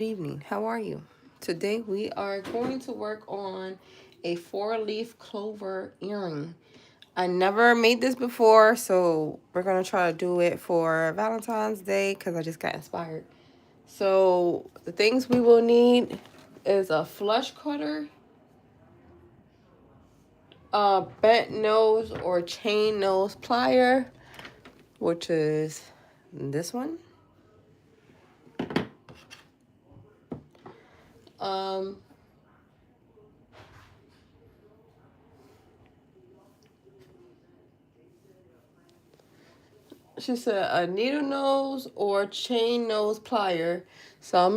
Evening. How are you? Today we are going to work on a 4-leaf clover earring. I never made this before, so we're going to try to do it for Valentine's Day because I just got inspired. So the things we will need is a flush cutter, a bent nose or chain nose plier, which is this one. Um, She said a needle nose or chain nose plier. So I'm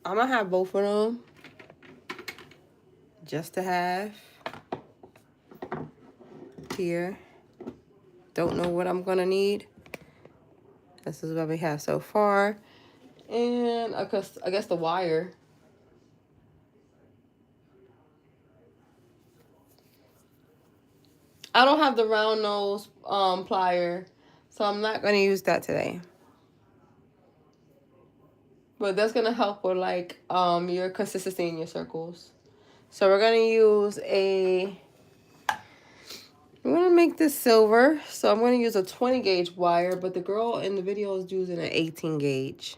gonna have both of them just to have here. Don't know what I'm gonna need. This is what we have so far. And I guess the wire. I don't have the round nose plier, so I'm not gonna use that today. But that's gonna help with like your consistency in your circles. So we're gonna use I'm gonna make this silver, so I'm gonna use a 20 gauge wire, but the girl in the video is using an 18 gauge.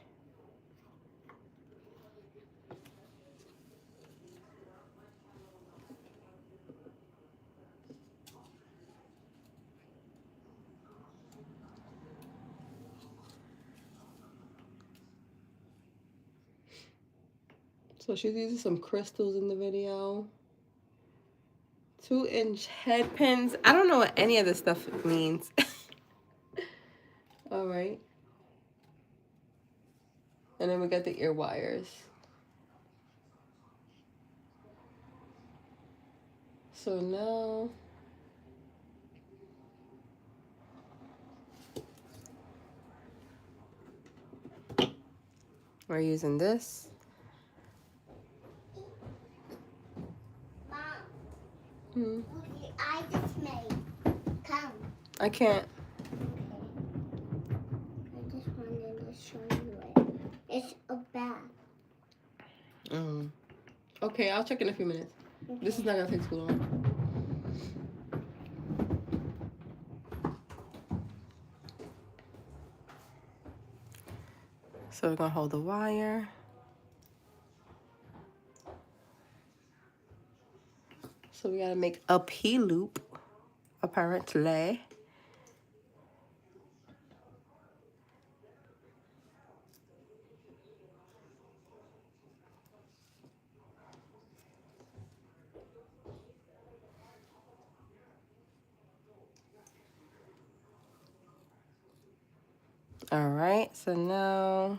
So she's using some crystals in the video. 2-inch head pins. I don't know what any of this stuff means. All right. And then we got the ear wires. So now we're using this. Mom, Hmm. I just made. Come. I can't. I just wanted to show you it. It's a bag. Okay, I'll check in a few minutes. Okay. This is not gonna take too long. So we're gonna hold the wire. So we gotta make a P-loop, apparently. All right, so now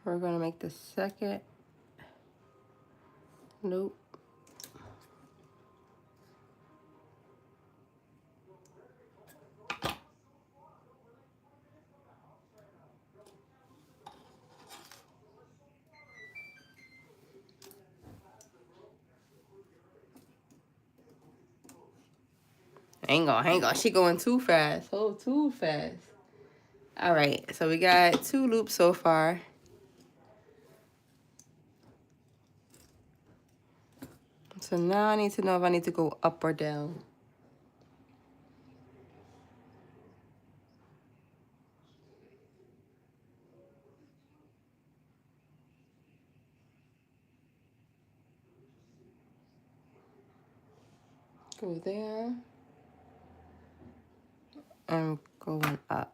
we're gonna make the second loop. Hang on. She going too fast. Oh, too fast. All right, so we got 2 loops so far. So now I need to know if I need to go up or down. Go there. I'm going up.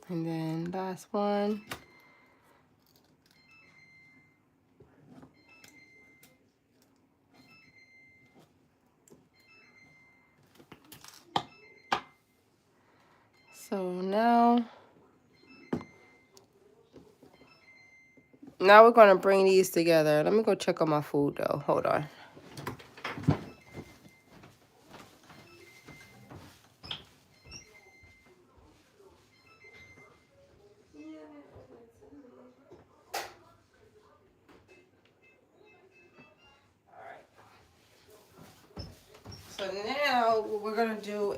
And then last one. So now we're gonna bring these together. Let me go check on my food though. Hold on.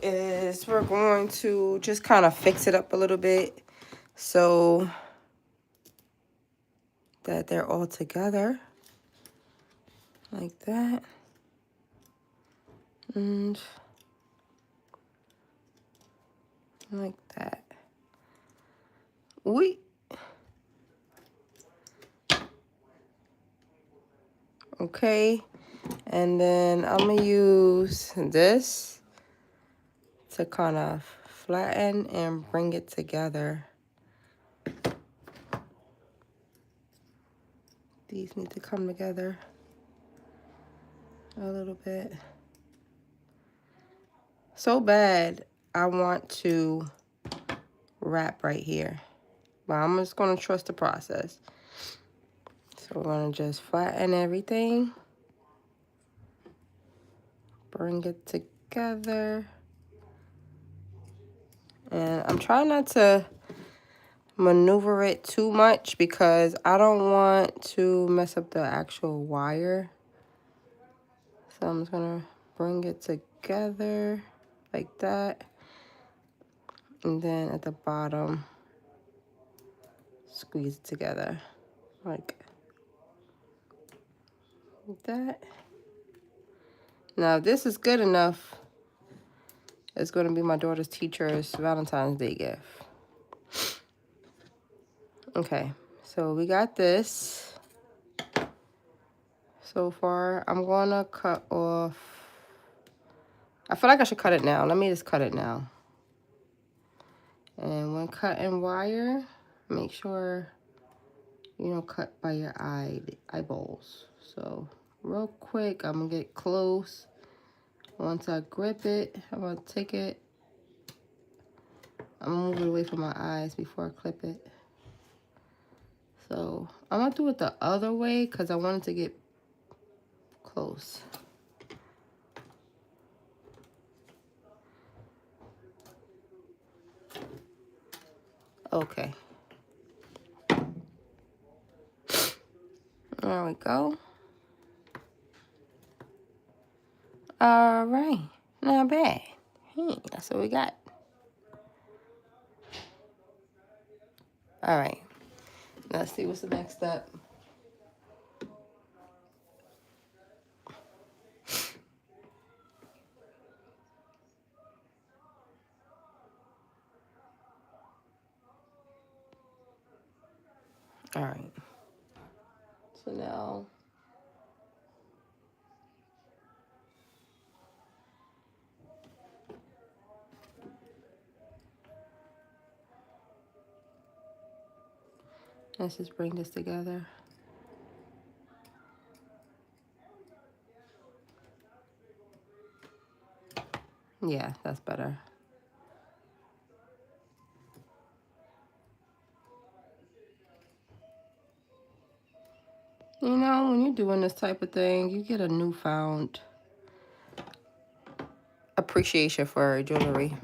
is we're going to just kind of fix it up a little bit so that they're all together like that. And like that. We okay, and then I'm gonna use this to kind of flatten and bring it together. These need to come together a little bit. So bad I want to wrap right here, but I'm just gonna trust the process. So we're gonna just flatten everything, bring it together, and I'm trying not to maneuver it too much because I don't want to mess up the actual wire. So I'm just gonna bring it together like that, and then at the bottom squeeze it together like that. Now if this is good enough, it's going to be my daughter's teacher's Valentine's Day gift. Okay, so we got this. So far, I'm going to cut off. I feel like I should cut it now. Let me just cut it now. And when cutting wire, make sure you don't cut by your eyeballs. So real quick, I'm going to get close. Once I grip it, I'm going to take it. I'm going to move it away from my eyes before I clip it. So I'm going to do it the other way because I want it to get close. Okay. There we go. All right. Not bad. Hey, that's what we got. All right. Let's see what's the next step. All right. So now let's just bring this together. Yeah, that's better. You know, when you're doing this type of thing, you get a newfound appreciation for jewelry.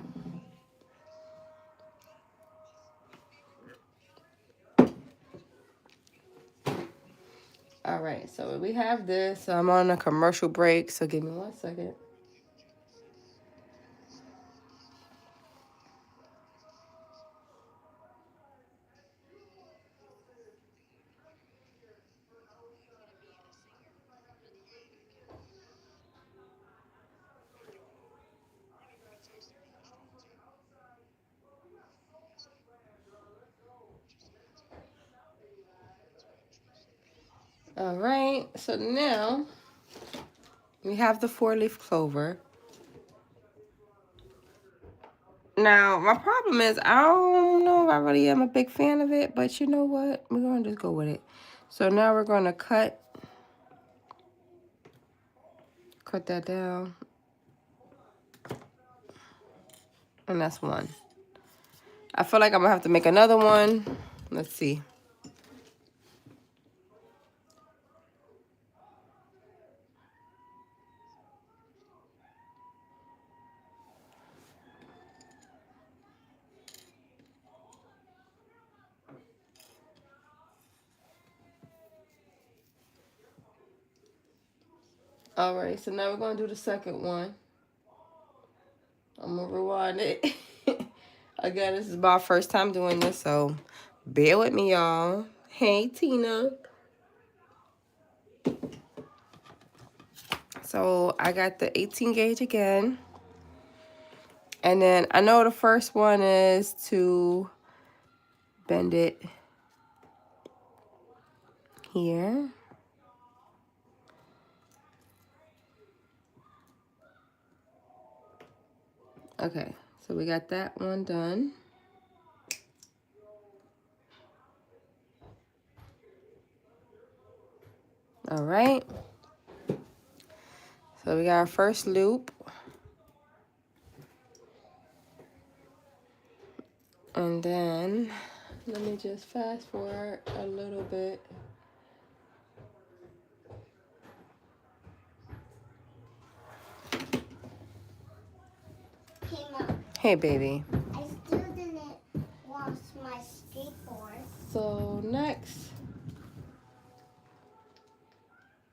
All right, so we have this. I'm on a commercial break, so give me 1 second. All right, so now we have the 4-leaf clover. Now, my problem is I don't know if I really am a big fan of it, but you know what? We're going to just go with it. So now we're going to cut that down. And that's one. I feel like I'm going to have to make another one. Let's see. All right, so now we're going to do the second one. I'm I'm gonna rewind it. Again, this is my first time doing this, so bear with me, y'all. Hey, Tina. So I got the 18 gauge again. And then I know the first one is to bend it here. Okay, so we got that one done. All right. So we got our first loop. And then, let me just fast forward a little bit. Hey, Mom. Hey, baby. I still didn't wash my skateboard. So next,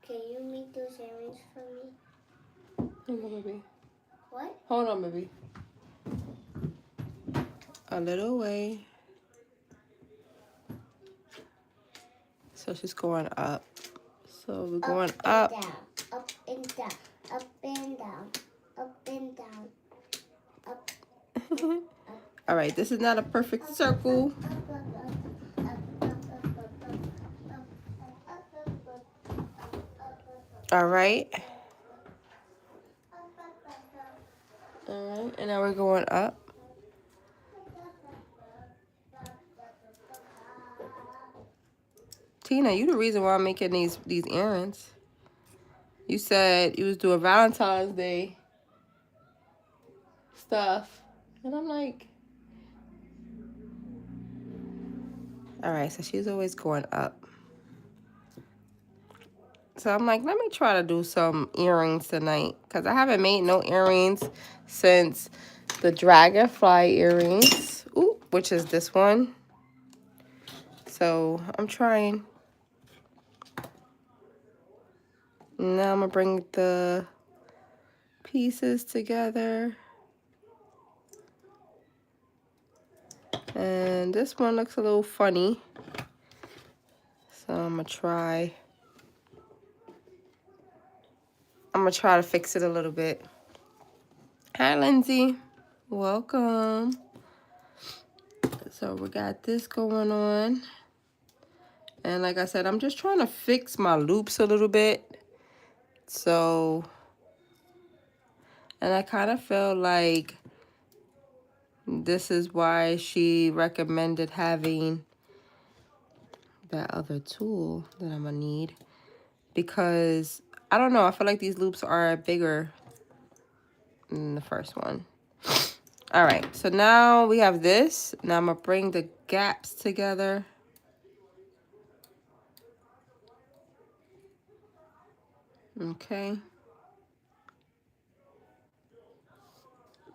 Can you make those earrings for me? hang on, baby. What? Hold on, baby. A little way. So she's going up. So we're going up. Down, up and down, up and down, up and down, up. All right, this is not a perfect circle. All right. All right, and now we're going up. Tina, you the reason why I'm making these earrings. You said you was doing Valentine's Day stuff. And I'm like, all right, so she's always going up. So I'm like, let me try to do some earrings tonight. Because I haven't made no earrings since the dragonfly earrings. Ooh, which is this one. So I'm trying. Now I'm going to bring the pieces together. And this one looks a little funny. So I'm going to try. I'm going to try to fix it a little bit. Hi, Lindsay. Welcome. So we got this going on. And like I said, I'm just trying to fix my loops a little bit. So, and I kind of feel like this is why she recommended having that other tool that I'm going to need. Because, I don't know, I feel like these loops are bigger than the first one. All right, so now we have this. Now I'm going to bring the gaps together. Okay.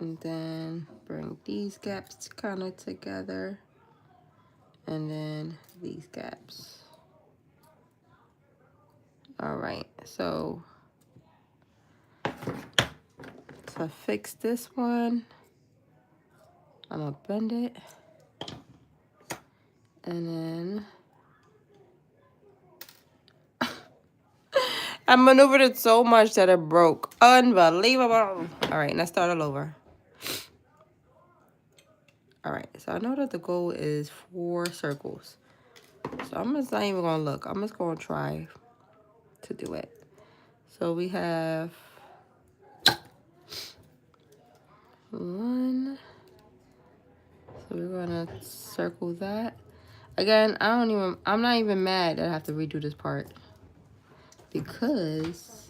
And then bring these gaps kind of together. And then these gaps. All right, so fix this one. I'm gonna bend it. And then I maneuvered it so much that it broke. Unbelievable. All right, let's start all over. All right, so I know that the goal is 4 circles. So I'm just not even gonna look. I'm just gonna try to do it. So we have 1. So we're gonna circle that. Again, I'm not even mad that I have to redo this part. Because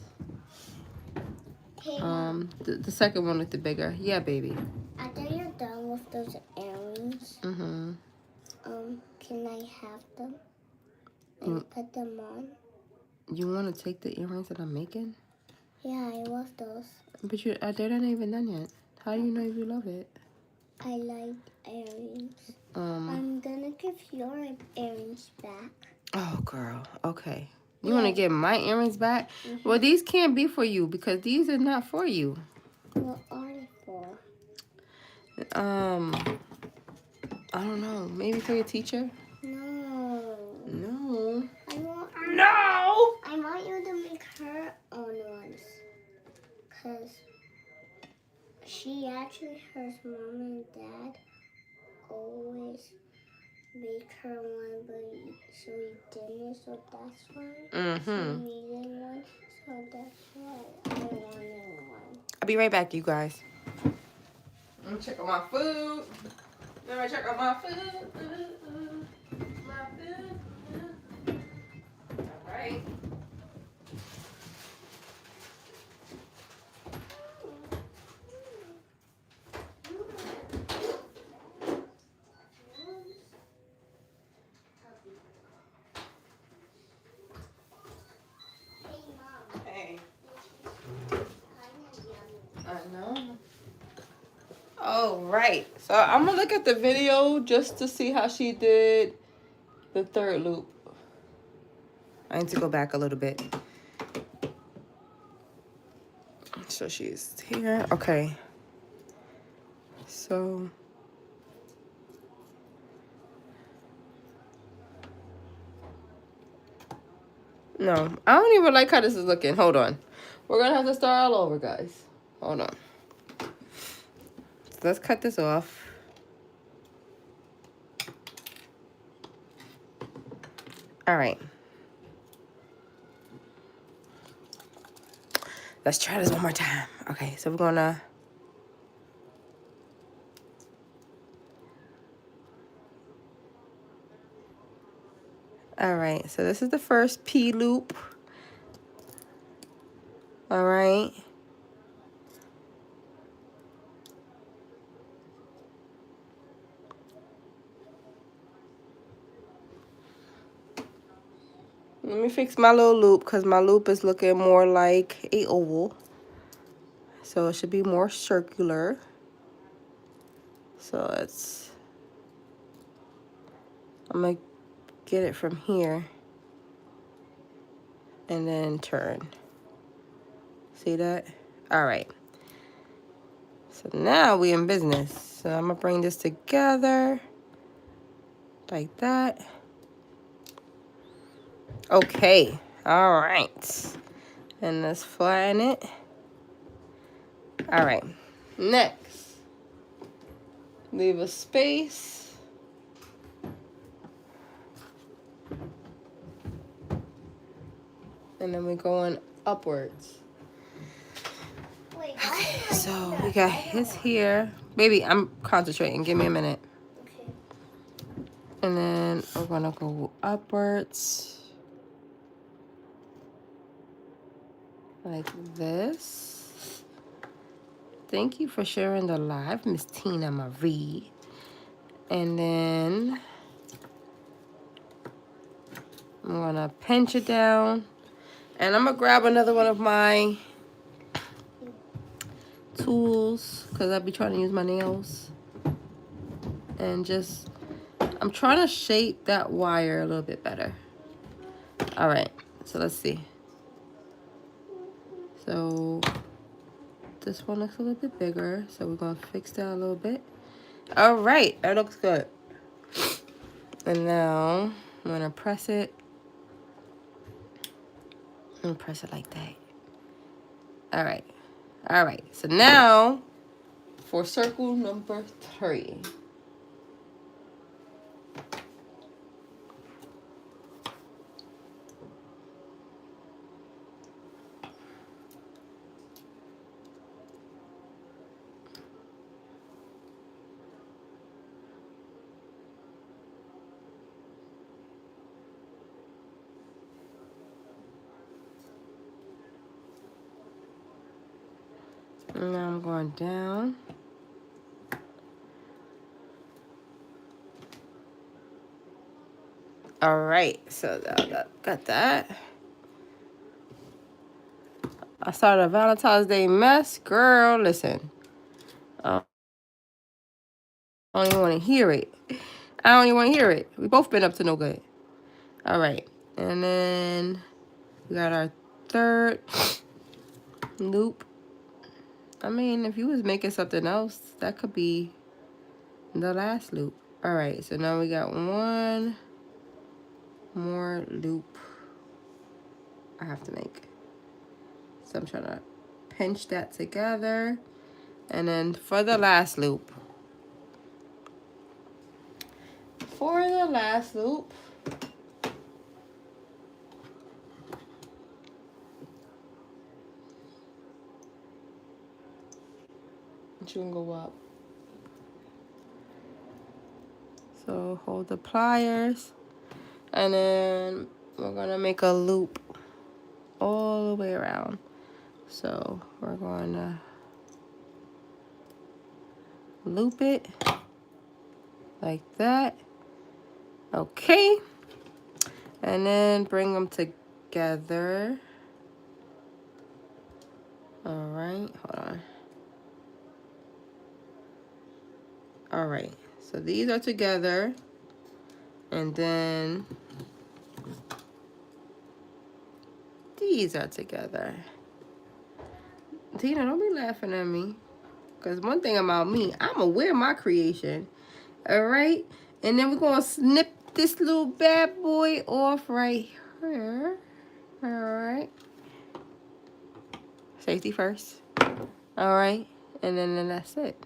Hey, the second one looked bigger. Yeah, baby. after you're done with those earrings, can I have them and put them on? You want to take the earrings that I'm making? Yeah, I love those. But they're not even done yet. How do you know if you love it? I like earrings. I'm gonna give your earrings back. Oh, girl. Okay. You want to get my earrings back? Well, these can't be for you because these are not for you. What are they for? I don't know. Maybe for your teacher? No. No. I want you to make her own ones. Because she actually, her mom and dad always make her one, but so he didn't, so that's why she needed one. So that's why I wanted one. I'll be right back, you guys. I'm checking my food. Let me check on my food. My food. All right. Hey. I know. All right. So I'm gonna look at the video just to see how she did the third loop. I need to go back a little bit. So she's here. Okay. So no, I don't even like how this is looking. Hold on. We're gonna have to start all over, guys. Hold on. So let's cut this off. All right. Let's try this one more time. Okay, so we're gonna... All right, so this is the first P loop. All right. Let me fix my little loop because my loop is looking more like a oval. So it should be more circular. So it's... I'm going to get it from here. And then turn. See that? All right. So now we in business. So I'm going to bring this together. Like that. Okay. All right. And let's flatten it. All right. Next. Leave a space. And then we're going upwards. Wait, Okay, so we got his here. Baby, I'm concentrating. Give me a minute. Okay. And then we're gonna go upwards. Like this. Thank you for sharing the live, Miss Tina Marie. And then I'm gonna pinch it down. And I'm gonna grab another one of my tools because I'll be trying to use my nails. And just, I'm trying to shape that wire a little bit better. All right, so let's see. So this one looks a little bit bigger, so we're gonna fix that a little bit. All right, that looks good. And now I'm gonna press it. And press it like that. All right. All right, so now for circle number 3. And now I'm going down. All right, so got that. I started a Valentine's Day mess. Girl, listen. I don't even want to hear it. I don't even want to hear it. We both been up to no good. All right, and then we got our third loop. I mean, if you was making something else, that could be the last loop. All right, so now we got one more loop I have to make. So I'm trying to pinch that together. And then for the last loop. For the last loop, you can go up. So hold the pliers, and then we're gonna make a loop all the way around. So we're going to loop it like that. Okay, and then bring them together. All right, hold on. All right, so these are together, and then these are together. Tina, don't be laughing at me, because one thing about me, I'm gonna wear my creation. All right, and then we're gonna snip this little bad boy off right here. All right, safety first. All right, and then that's it.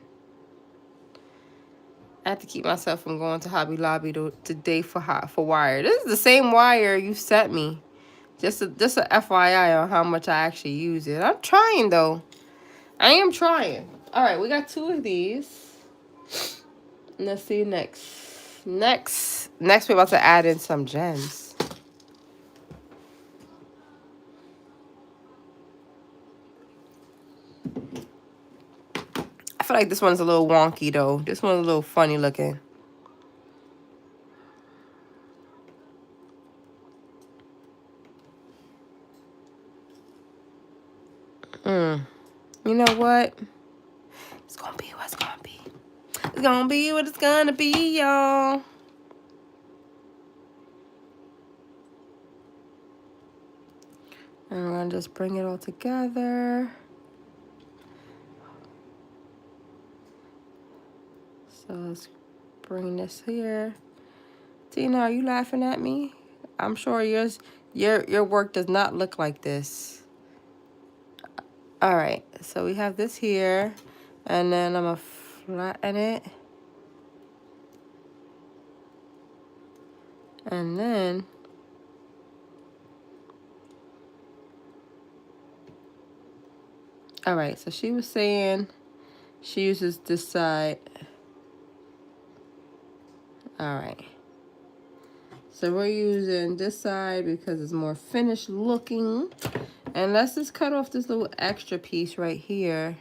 I have to keep myself from going to Hobby Lobby today for wire. This is the same wire you sent me. Just a FYI on how much I actually use it. I'm trying though. I am trying. All right, we got 2 of these. Let's see next. Next, we're about to add in some gems. I feel like this one's a little wonky though. This one's a little funny looking. You know what? It's gonna be what it's gonna be. It's gonna be what it's gonna be, y'all. And we're gonna just bring it all together. So let's bring this here. Tina, are you laughing at me? I'm sure your work does not look like this. All right, so we have this here, and then I'm gonna flatten it. And then all right, so she was saying she uses this side. All right. So we're using this side because it's more finished looking. And let's just cut off this little extra piece right here.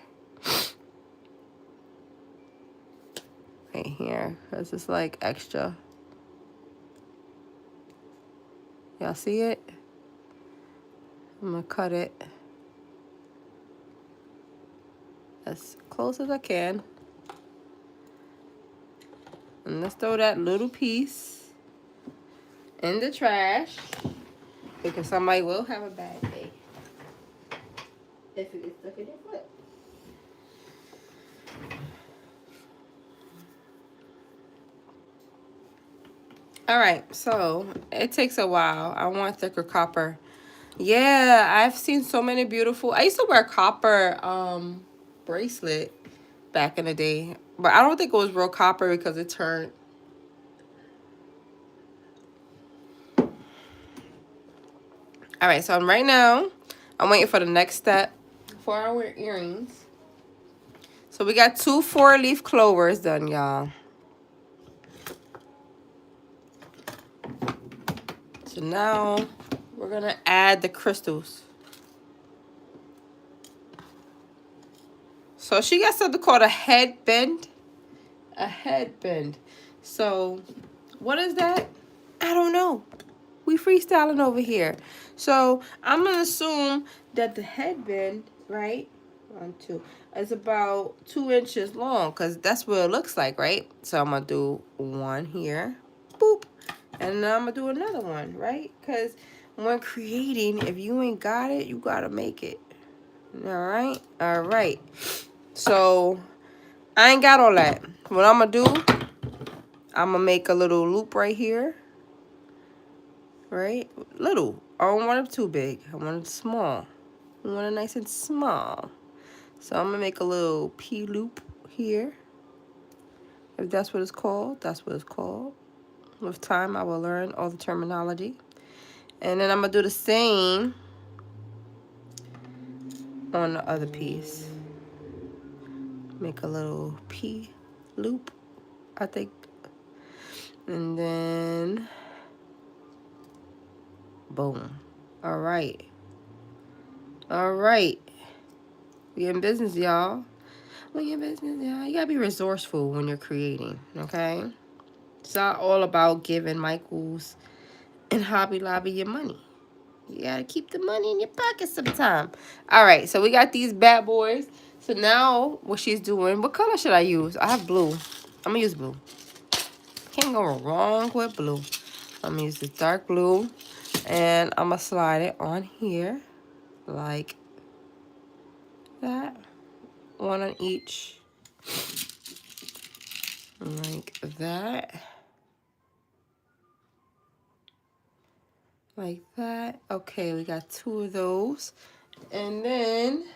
Right here, because it's like extra. Y'all see it? I'm gonna cut it as close as I can. And let's throw that little piece in the trash, because somebody will have a bad day if it gets stuck in their foot. All right, so it takes a while. I want thicker copper. Yeah, I've seen so many beautiful. I used to wear copper bracelet back in the day, but I don't think it was real copper because it turned. All right, so right now I'm waiting for the next step for our earrings. So we got 2 4-leaf clovers done, y'all. So now we're gonna add the crystals. So she got something called a headband. A headband. So what is that? I don't know. We freestyling over here. So I'm gonna assume that the headband, right? 1, 2, is about 2 inches long, because that's what it looks like, right? So I'm gonna do 1 here, boop, and then I'm gonna do another one, right? Because when creating, if you ain't got it, you gotta make it. All right. So I ain't got all that. What I'm gonna do I'm gonna make a little loop right here. Right? Little. I don't want it too big. I want it small. I want it nice and small. So I'm gonna make a little P loop here. If that's what it's called, that's what it's called. With time, I will learn all the terminology. And then I'm gonna do the same on the other piece. Make a little P loop, I think. And then, boom. All right. All right. We in business, y'all. We in business, y'all. You gotta be resourceful when you're creating, okay? It's not all about giving Michaels and Hobby Lobby your money. You gotta keep the money in your pocket sometime. All right, so we got these bad boys. So now what she's doing, what color should I use? I have blue. I'm gonna use blue. Can't go wrong with blue. I'm gonna use this dark blue and I'm gonna slide it on here like that. One on each. Like that. Like that. Okay, we got 2 of those. And then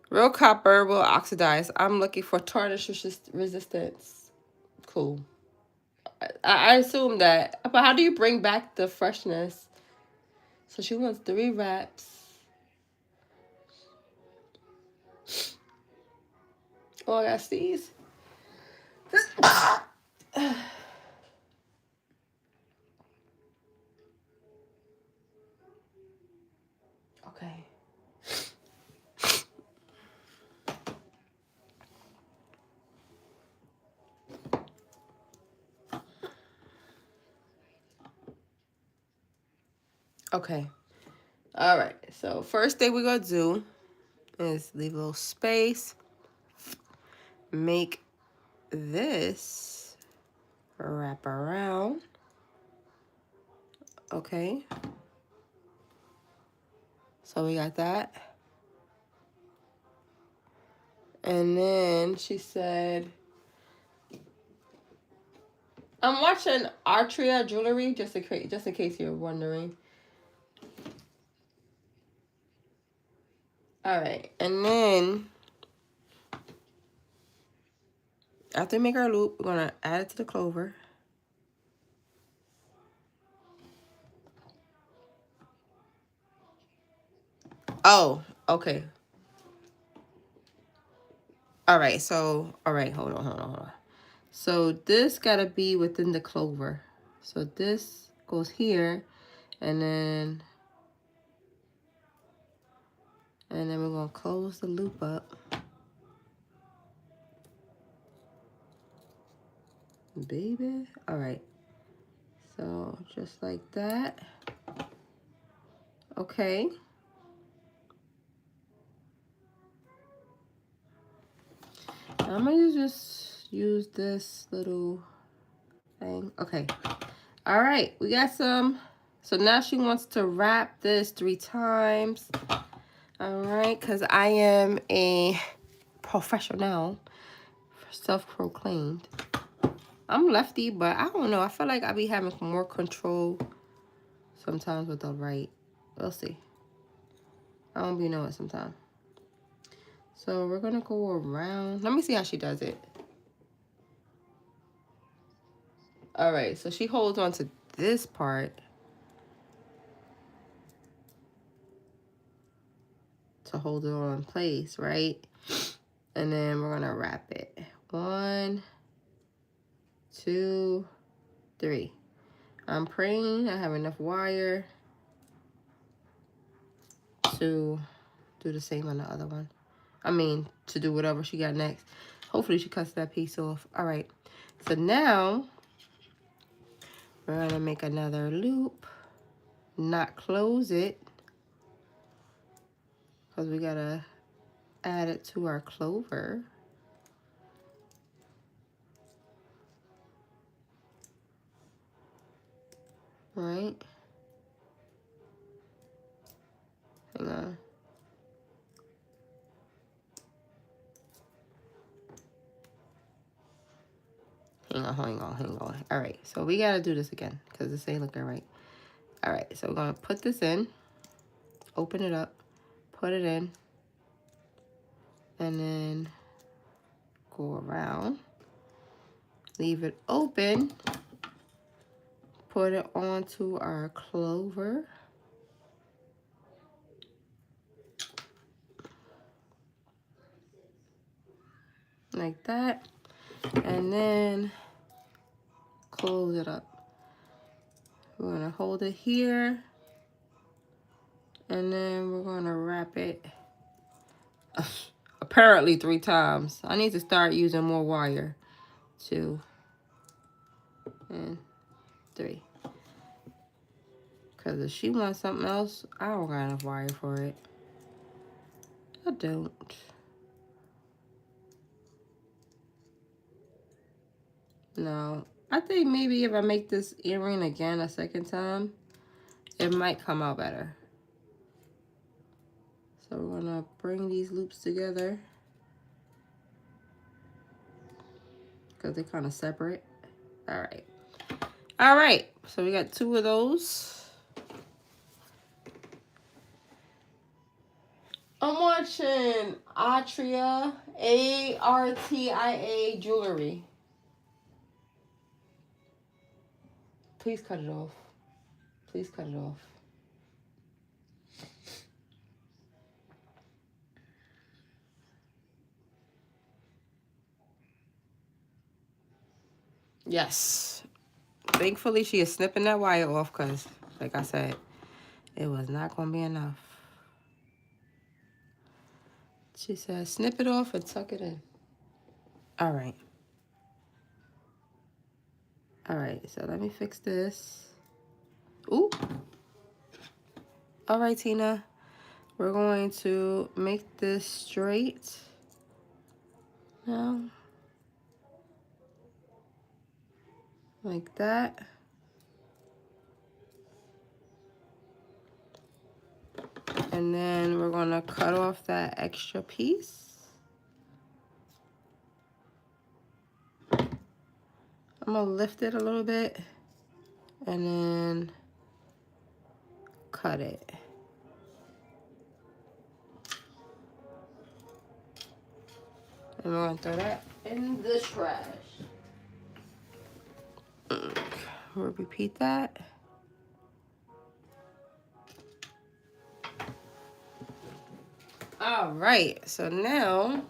real copper will oxidize. I'm looking for tarnish resistance. Cool. I assume that. But how do you bring back the freshness? So she wants 3 wraps. Oh, I got these. Okay. Okay. All right. So first thing we're going to do is leave a little space. Make this wrap around. Okay. So we got that. And then she said, I'm watching Artria Jewelry, just in case you're wondering. All right. And then after we make our loop, we're going to add it to the clover. Oh, okay. All right. So, all right. Hold on. So this got to be within the clover. So this goes here and then we're going to close the loop up. Baby. All right. So just like that. Okay. I'm going to just use this little thing. Okay. All right. We got some. So now she wants to wrap this 3 times. All right. Because I am a professional, self-proclaimed. I'm lefty, but I don't know. I feel like I be having more control sometimes with the right. We'll see. I don't be knowing sometimes. So we're going to go around. Let me see how she does it. All right. So she holds on to this part to hold it all in place, right? And then we're going to wrap it. 1, 2, 3. I'm praying I have enough wire to do the same on the other one. I mean, to do whatever she got next. Hopefully she cuts that piece off. All right. So now we're going to make another loop. Not close it. Because we got to add it to our clover. Right? Hang on. Hang on. All right, so we gotta do this again because this ain't looking right. All right, so we're gonna put this in, open it up, put it in, and then go around, leave it open, put it onto our clover. Like that, and then close it up. We're gonna hold it here, and then we're gonna wrap it apparently 3 times. I need to start using more wire. 2 and 3. Because if she wants something else, I don't got enough wire for it. I don't. No. I think maybe if I make this earring again a second time, it might come out better. So we're gonna bring these loops together because they're kind of separate. All right, so we got 2 of those. I'm watching Artia, Artia Jewelry. Please cut it off. Please cut it off. Yes. Thankfully, she is snipping that wire off because, like I said, it was not going to be enough. She said, snip it off and tuck it in. All right. All right, so let me fix this. Ooh. All right, Tina. We're going to make this straight now. Like that. And then we're going to cut off that extra piece. I'm going to lift it a little bit and then cut it. And we're going to throw that in the trash. We'll repeat that. All right, so now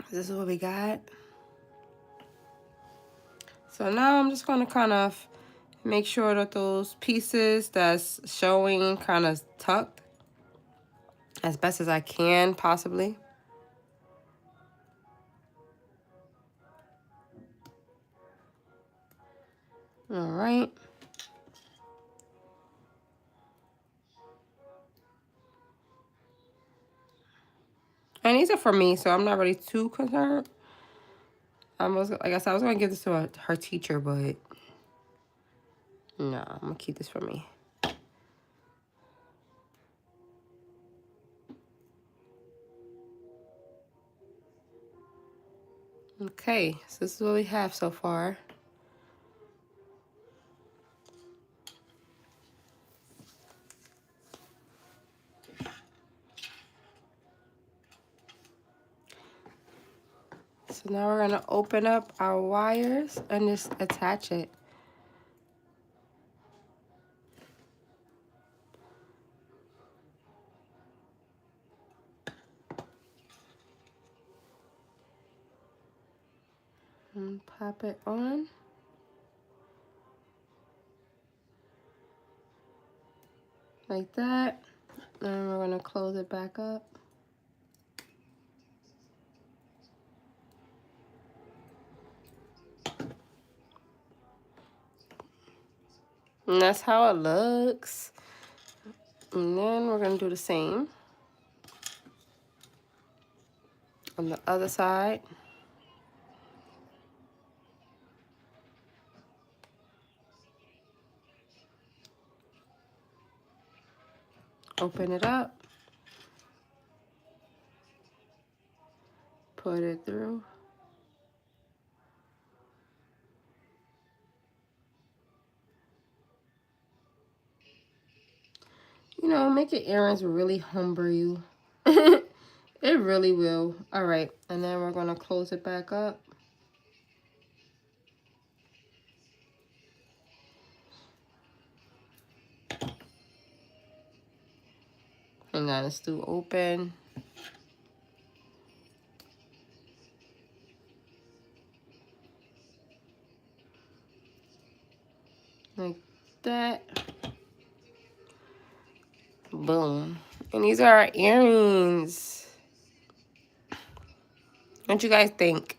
this is what we got. So now I'm just going to kind of make sure that those pieces that's showing kind of tucked as best as I can, possibly. All right. And these are for me, so I'm not really too concerned. Like I said, I was going to give this to her teacher, but no, I'm going to keep this for me. Okay, so this is what we have so far. So now we're going to open up our wires and just attach it. And pop it on. Like that. And we're going to close it back up. And that's how it looks. And then we're going to do the same on the other side. Open it up. Put it through. You know, making earrings will really humble you. It really will. All right. And then we're going to close it back up. Hang on, it's still open. Like that. Boom. And these are our earrings. What you guys think?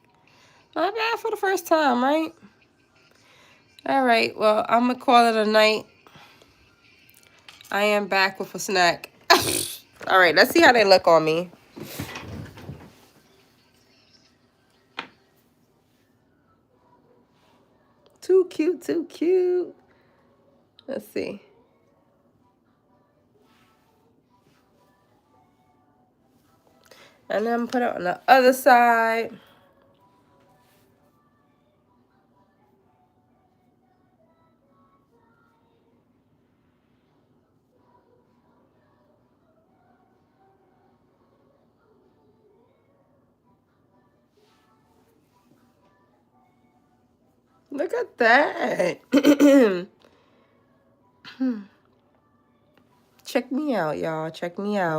Not bad for the first time, right? All right. Well, I'm going to call it a night. I am back with a snack. All right. Let's see how they look on me. Too cute, too cute. Let's see. And then put it on the other side. Look at that. Check me out, y'all. Check me out.